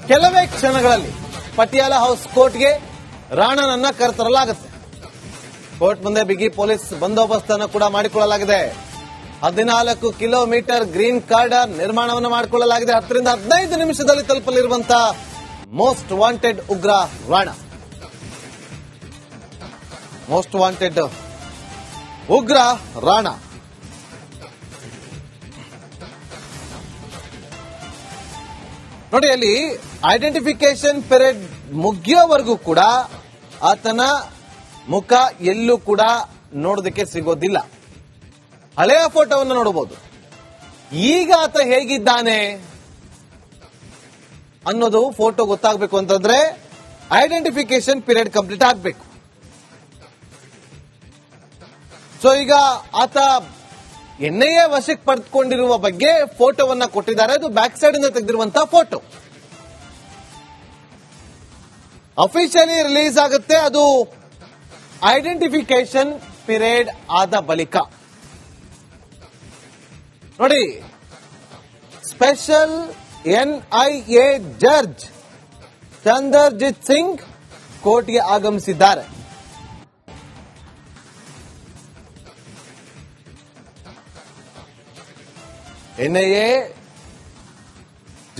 ಕೆಲವೇ ಕ್ಷಣಗಳಲ್ಲಿ ಪಟಿಯಾಲ ಹೌಸ್ ಕೋರ್ಟ್ಗೆ ರಾಣನನ್ನ ಕರೆತರಲಾಗುತ್ತೆ. ಕೋರ್ಟ್ ಮುಂದೆ ಬಿಗಿ ಪೊಲೀಸ್ ಬಂದೋಬಸ್ತ್ ಅನ್ನು ಕೂಡ ಮಾಡಿಕೊಳ್ಳಲಾಗಿದೆ. 14 ಕಿಲೋಮೀಟರ್ ಗ್ರೀನ್ ಕಾರ್ಡರ್ ನಿರ್ಮಾಣವನ್ನು ಮಾಡಿಕೊಳ್ಳಲಾಗಿದೆ. 10 ರಿಂದ 15 ನಿಮಿಷದಲ್ಲಿ ತಲುಪಲಿರುವಂತಹ ಮೋಸ್ಟ್ ವಾಂಟೆಡ್ ಉಗ್ರ ರಾಣ. ಮೋಸ್ಟ್ ವಾಂಟೆಡ್ ಉಗ್ರ ರಾಣ. ನೋಡಿ, ಅಲ್ಲಿ ಐಡೆಂಟಿಫಿಕೇಶನ್ ಪೀರಿಯಡ್ ಮುಗಿಯೋವರೆಗೂ ಕೂಡ ಆತನ ಮುಖ ಎಲ್ಲೂ ಕೂಡ ನೋಡೋದಕ್ಕೆ ಸಿಗೋದಿಲ್ಲ. ಹಳೆಯ ಫೋಟೋವನ್ನು ನೋಡಬಹುದು. ಈಗ ಆತ ಹೇಗಿದ್ದಾನೆ ಅನ್ನೋದು ಫೋಟೋ ಗೊತ್ತಾಗಬೇಕು ಅಂತಂದ್ರೆ ಐಡೆಂಟಿಫಿಕೇಶನ್ ಪೀರಿಯಡ್ ಕಂಪ್ಲೀಟ್ ಆಗಬೇಕು. ಸೊ ಈಗ ಆತ ಎನ್ಐಎ ವಶಕ್ಕೆ ಪಡೆದುಕೊಂಡಿರುವ ಬಗ್ಗೆ ಫೋಟೋವನ್ನ ಕೊಟ್ಟಿದ್ದಾರೆ. ಅದು ಬ್ಯಾಕ್ ಸೈಡ್ ಇಂದ ತೆಗೆದಿರುವಂತಹ ಫೋಟೋ. ಅಫಿಷಿಯಲಿ ರಿಲೀಸ್ ಆಗುತ್ತೆ ಅದು ಐಡೆಂಟಿಫಿಕೇಶನ್ ಪೀರಿಯಡ್ ಆದ ಬಳಿಕ. ನೋಡಿ, ಸ್ಪೆಷಲ್ ಎನ್ಐಎ ಜಡ್ಜ್ ಚಂದರ್ಜಿತ್ ಸಿಂಗ್ ಕೋರ್ಟ್ಗೆ ಆಗಮಿಸಿದ್ದಾರೆ. ಎನ್ಐಎ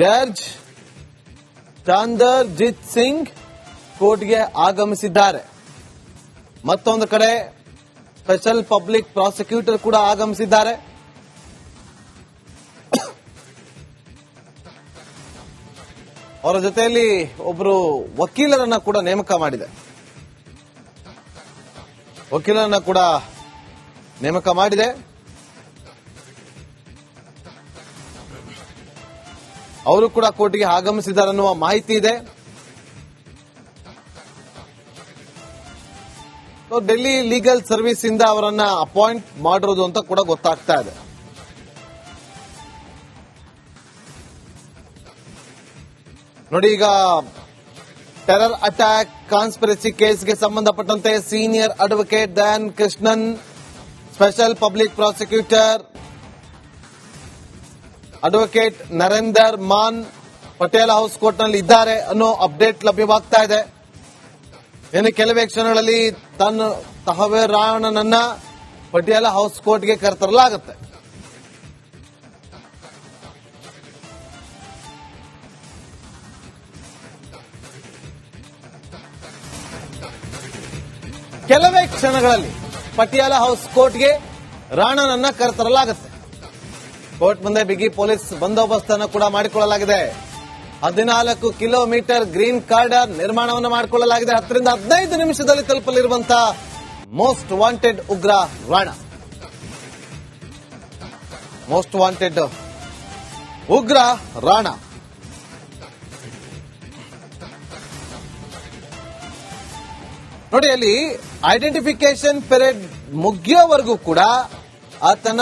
ಜಡ್ಜ್ ಚಂದರ್ಜಿತ್ ಸಿಂಗ್ ಕೋರ್ಟ್ಗೆ ಆಗಮಿಸಿದ್ದಾರೆ. ಮತ್ತೊಂದು ಕಡೆ ಸ್ಪೆಷಲ್ ಪಬ್ಲಿಕ್ ಪ್ರಾಸಿಕ್ಯೂಟರ್ ಕೂಡ ಆಗಮಿಸಿದ್ದಾರೆ. ಅವರ ಜೊತೆಯಲ್ಲಿ ಒಬ್ಬರು ವಕೀಲರನ್ನ ಕೂಡ ನೇಮಕ ಮಾಡಿದೆ. ಅವರು ಕೂಡ ಕೋರ್ಟ್ಗೆ ಆಗಮಿಸಿದ್ದಾರೆ ಅನ್ನುವ ಮಾಹಿತಿ ಇದೆ. ಡೆಲ್ಲಿ ಲೀಗಲ್ ಸರ್ವಿಸ್ ಇಂದ ಅವರನ್ನ ಅಪಾಯಿಂಟ್ ಮಾಡಿರೋದು ಅಂತ ಕೂಡ ಗೊತ್ತಾಗ್ತಾ ಇದೆ. ನೋಡಿ, ಈಗ ಟೆರರ್ ಅಟ್ಯಾಕ್ ಕಾನ್ಸ್ಪಿರಸಿ ಕೇಸ್ಗೆ ಸಂಬಂಧಪಟ್ಟಂತೆ senior advocate Dayan Krishnan, special public prosecutor advocate Narender Maan Patel House ಕೋರ್ಟ್ನಲ್ಲಿ ಇದ್ದಾರೆ ಅನ್ನೋ ಅಪ್ಡೇಟ್ ಲಭ್ಯವಾಗ್ತಾ ಇದೆ. ಇನ್ನು ಕೆಲವೇ ಕ್ಷಣಗಳಲ್ಲಿ ತನ್ನ ತಹವೀರ್ ರಾಣನನ್ನ ಪಟಿಯಾಲ ಹೌಸ್ ಕೋರ್ಟ್ಗೆ ಕರೆತರಲಾಗುತ್ತೆ. ಕೆಲವೇ ಕ್ಷಣಗಳಲ್ಲಿ ಪಟಿಯಾಲ ಹೌಸ್ ಕೋರ್ಟ್ಗೆ ರಾಣನನ್ನ ಕರೆತರಲಾಗುತ್ತೆ. ಕೋರ್ಟ್ ಮುಂದೆ ಬಿಗಿ ಪೊಲೀಸ್ ಬಂದೋಬಸ್ತ್ ಅನ್ನು ಕೂಡ ಮಾಡಿಕೊಳ್ಳಲಾಗಿದೆ. 14 ಕಿಲೋಮೀಟರ್ ಗ್ರೀನ್ ಕಾರ್ಡರ್ ನಿರ್ಮಾಣವನ್ನು ಮಾಡಿಕೊಳ್ಳಲಾಗಿದೆ. 10 ರಿಂದ 15 ನಿಮಿಷದಲ್ಲಿ ತಲುಪಲಿರುವಂತಹ ಮೋಸ್ಟ್ ವಾಂಟೆಡ್ ಉಗ್ರ ರಾಣ. ಮೋಸ್ಟ್ ವಾಂಟೆಡ್ ಉಗ್ರ ರಾಣ. ನೋಡಿ, ಅಲ್ಲಿ ಐಡೆಂಟಿಫಿಕೇಶನ್ ಪೀರಿಯಡ್ ಮುಗಿಯೋವರೆಗೂ ಕೂಡ ಆತನ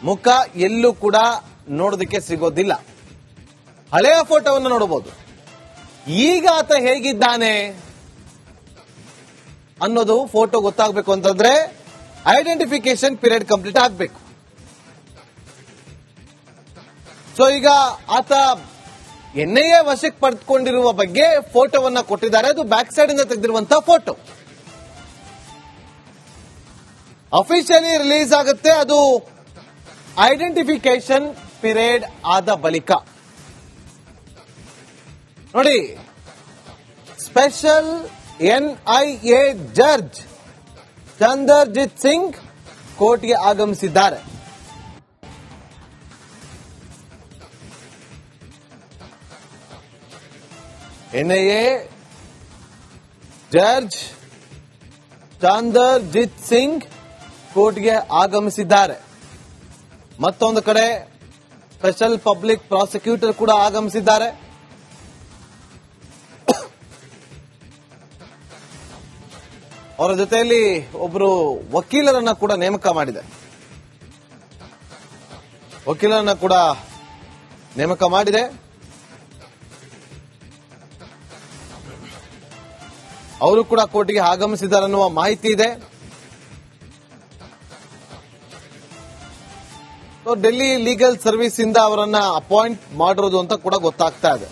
ಮುಖ ಎಲ್ಲೂ ಕೂಡ ನೋಡೋದಕ್ಕೆ ಸಿಗೋದಿಲ್ಲ. ಹಳೆಯ ಫೋಟೋವನ್ನು ನೋಡಬಹುದು. ಈಗ ಆತ ಹೇಗಿದ್ದಾನೆ ಅನ್ನೋದು ಫೋಟೋ ಗೊತ್ತಾಗಬೇಕು ಅಂತಂದ್ರೆ ಐಡೆಂಟಿಫಿಕೇಶನ್ ಪೀರಿಯಡ್ ಕಂಪ್ಲೀಟ್ ಆಗಬೇಕು. ಸೊ ಈಗ ಆತ ಎನ್ಐಎ ವಶಕ್ಕೆ ಪಡೆದುಕೊಂಡಿರುವ ಬಗ್ಗೆ ಫೋಟೋವನ್ನ ಕೊಟ್ಟಿದ್ದಾರೆ. ಅದು ಬ್ಯಾಕ್ ಸೈಡ್ ಇಂದ ತೆಗೆದಿರುವಂತಹ ಫೋಟೋ. ಅಫಿಷಿಯಲಿ ರಿಲೀಸ್ ಆಗುತ್ತೆ ಅದು ಐಡೆಂಟಿಫಿಕೇಶನ್ ಪೀರಿಯಡ್ ಆದ ಬಳಿಕ. ನೋಡಿ, ಸ್ಪೆಷಲ್ ಎನ್ಐಎ ಜಡ್ಜ್ ಚಂದರ್ಜಿತ್ ಸಿಂಗ್ ಕೋರ್ಟ್ಗೆ ಆಗಮಿಸಿದ್ದಾರೆ. ಎನ್ಐಎ ಜಡ್ಜ್ ಚಂದರ್ಜಿತ್ ಸಿಂಗ್ ಕೋರ್ಟ್ಗೆ ಆಗಮಿಸಿದ್ದಾರೆ. ಮತ್ತೊಂದು ಕಡೆ ಸ್ಪೆಷಲ್ ಪಬ್ಲಿಕ್ ಪ್ರಾಸಿಕ್ಯೂಟರ್ ಕೂಡ ಆಗಮಿಸಿದ್ದಾರೆ. ಅವರ ಜೊತೆಯಲ್ಲಿ ಒಬ್ಬರು ವಕೀಲರನ್ನ ಕೂಡ ನೇಮಕ ಮಾಡಿದೆ. ಅವರು ಕೂಡ ಕೋರ್ಟ್ಗೆ ಆಗಮಿಸಿದ್ದಾರೆ ಅನ್ನುವ ಮಾಹಿತಿ ಇದೆ. ಡೆಲ್ಲಿ ಲೀಗಲ್ ಸರ್ವಿಸ್ ಇಂದ ಅವರನ್ನ ಅಪಾಯಿಂಟ್ ಮಾಡಿರೋದು ಅಂತ ಕೂಡ ಗೊತ್ತಾಗ್ತಾ ಇದೆ.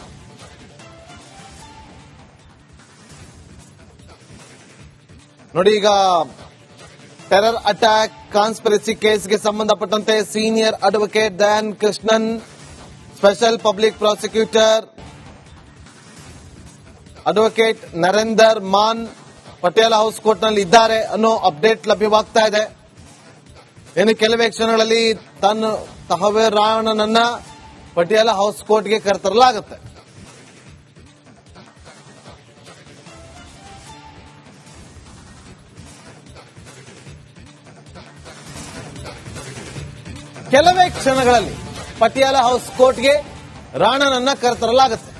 ನೋಡಿ, ಈಗ ಟೆರರ್ ಅಟ್ಯಾಕ್ ಕಾನ್ಸ್ಪಿರಸಿ ಕೇಸ್ಗೆ ಸಂಬಂಧಪಟ್ಟಂತೆ senior advocate Dayan Krishnan, special public prosecutor advocate Narender Maan Patiala House ಕೋರ್ಟ್ನಲ್ಲಿ ಇದ್ದಾರೆ ಅನ್ನೋ ಅಪ್ಡೇಟ್ ಲಭ್ಯವಾಗ್ತಾ ಇದೆ. ಇನ್ನು ಕೆಲವೇ ಕ್ಷಣಗಳಲ್ಲಿ ತಹವೀರ್ ರಾಣನನ್ನ ಪಟಿಯಾಲ ಹೌಸ್ ಕೋರ್ಟ್ಗೆ ಕರೆತರಲಾಗುತ್ತೆ. ಕೆಲವೇ ಕ್ಷಣಗಳಲ್ಲಿ ಪಟಿಯಾಲ ಹೌಸ್ ಕೋರ್ಟ್ಗೆ ರಾಣನನ್ನ ಕರೆತರಲಾಗುತ್ತೆ.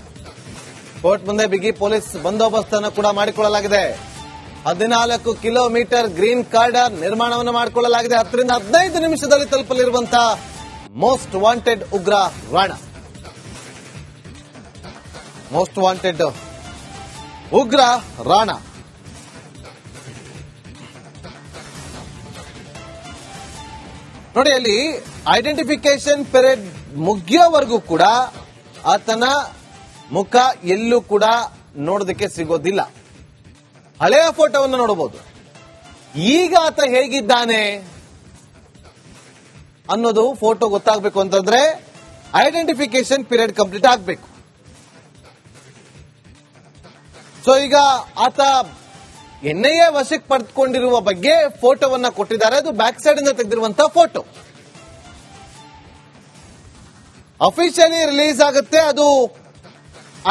ಕೋರ್ಟ್ ಮುಂದೆ ಬಿಗಿ ಪೊಲೀಸ್ ಬಂದೋಬಸ್ತ್ ಅನ್ನು ಕೂಡ ಮಾಡಿಕೊಳ್ಳಲಾಗಿದೆ. 14 ಕಿಲೋಮೀಟರ್ ಗ್ರೀನ್ ಕಾರ್ಡರ್ ನಿರ್ಮಾಣವನ್ನು ಮಾಡಿಕೊಳ್ಳಲಾಗಿದೆ. 10 ರಿಂದ 15 ನಿಮಿಷದಲ್ಲಿ ತಲುಪಲಿರುವಂತಹ ಮೋಸ್ಟ್ ವಾಂಟೆಡ್ ಉಗ್ರ ರಾಣ. ಮೋಸ್ಟ್ ವಾಂಟೆಡ್ ಉಗ್ರ ರಾಣ. ನೋಡಿ, ಅಲ್ಲಿ ಐಡೆಂಟಿಫಿಕೇಶನ್ ಪೀರಿಯಡ್ ಮುಗಿಯೋವರೆಗೂ ಕೂಡ ಆತನ ಮುಖ ಎಲ್ಲೂ ಕೂಡ ನೋಡೋದಕ್ಕೆ ಸಿಗೋದಿಲ್ಲ. ಹಳೆಯ ಫೋಟೋವನ್ನು ನೋಡಬಹುದು. ಈಗ ಆತ ಹೇಗಿದ್ದಾನೆ ಅನ್ನೋದು ಫೋಟೋ ಗೊತ್ತಾಗಬೇಕು ಅಂತಂದ್ರೆ ಐಡೆಂಟಿಫಿಕೇಶನ್ ಪೀರಿಯಡ್ ಕಂಪ್ಲೀಟ್ ಆಗಬೇಕು. ಸೊ ಈಗ ಆತ ಎನ್ಐಎ ವಶಕ್ಕೆ ಪಡೆದುಕೊಂಡಿರುವ ಬಗ್ಗೆ ಫೋಟೋವನ್ನ ಕೊಟ್ಟಿದ್ದಾರೆ. ಅದು ಬ್ಯಾಕ್ ಸೈಡ್ ಇಂದ ತೆಗೆದಿರುವಂತಹ ಫೋಟೋ. ಅಫಿಷಿಯಲಿ ರಿಲೀಸ್ ಆಗುತ್ತೆ ಅದು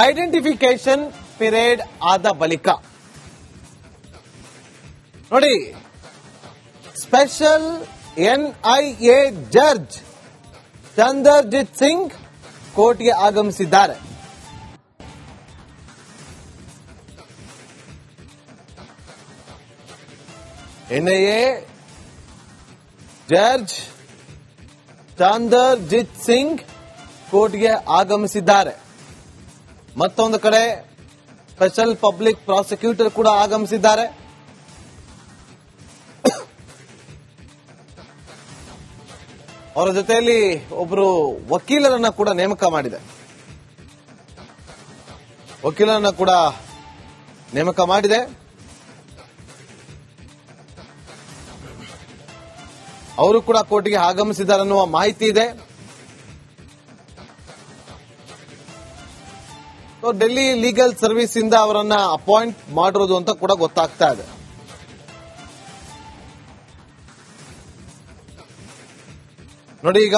ಐಡೆಂಟಿಫಿಕೇಶನ್ ಪೀರಿಯಡ್ ಆದ ಬಳಿಕ. ನೋಡಿ, ಸ್ಪೆಷಲ್ ಎನ್ಐಎ ಜಡ್ಜ್ ಚಂದರ್ಜಿತ್ ಸಿಂಗ್ ಕೋರ್ಟ್ಗೆ ಆಗಮಿಸಿದ್ದಾರೆ. ಎನ್ಐಎ ಜಡ್ಜ್ ಚಂದರ್ಜಿತ್ ಸಿಂಗ್ ಕೋರ್ಟ್ಗೆ ಆಗಮಿಸಿದ್ದಾರೆ. ಮತ್ತೊಂದು ಕಡೆ ಸ್ಪೆಷಲ್ ಪಬ್ಲಿಕ್ ಪ್ರಾಸಿಕ್ಯೂಟರ್ ಕೂಡ ಆಗಮಿಸಿದ್ದಾರೆ. ಅವರ ಜೊತೆಯಲ್ಲಿ ಒಬ್ಬರು ವಕೀಲರನ್ನ ಕೂಡ ನೇಮಕ ಮಾಡಿದೆ. ಅವರು ಕೂಡ ಕೋರ್ಟ್ಗೆ ಆಗಮಿಸಿದ್ದಾರೆ ಅನ್ನುವ ಮಾಹಿತಿ ಇದೆ. ಡೆಲ್ಲಿ ಲೀಗಲ್ ಸರ್ವಿಸ್ ಇಂದ ಅವರನ್ನ ಅಪಾಯಿಂಟ್ ಮಾಡಿರೋದು ಅಂತ ಕೂಡ ಗೊತ್ತಾಗ್ತಾ ಇದೆ. ನೋಡಿ, ಈಗ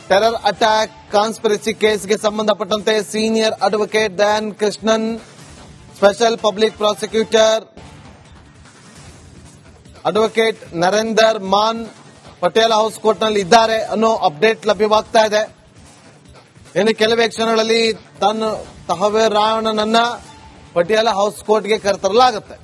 ಟೆರರ್ ಅಟ್ಯಾಕ್ ಕಾನ್ಸ್ಪಿರಸಿ ಕೇಸ್ಗೆ ಸಂಬಂಧಪಟ್ಟಂತೆ senior advocate Dayan Krishnan, special public prosecutor advocate Narender Maan Patiala House ಕೋರ್ಟ್ನಲ್ಲಿ ಇದ್ದಾರೆ ಅನ್ನೋ ಅಪ್ಡೇಟ್ ಲಭ್ಯವಾಗ್ತಾ ಇದೆ. ಇನ್ನು ಕೆಲವೇ ಕ್ಷಣಗಳಲ್ಲಿ ತಹವೀರ್ ರಾಣನನ್ನ ಪಟಿಯಾಲ ಹೌಸ್ ಕೋರ್ಟ್ಗೆ ಕರೆತರಲಾಗುತ್ತೆ.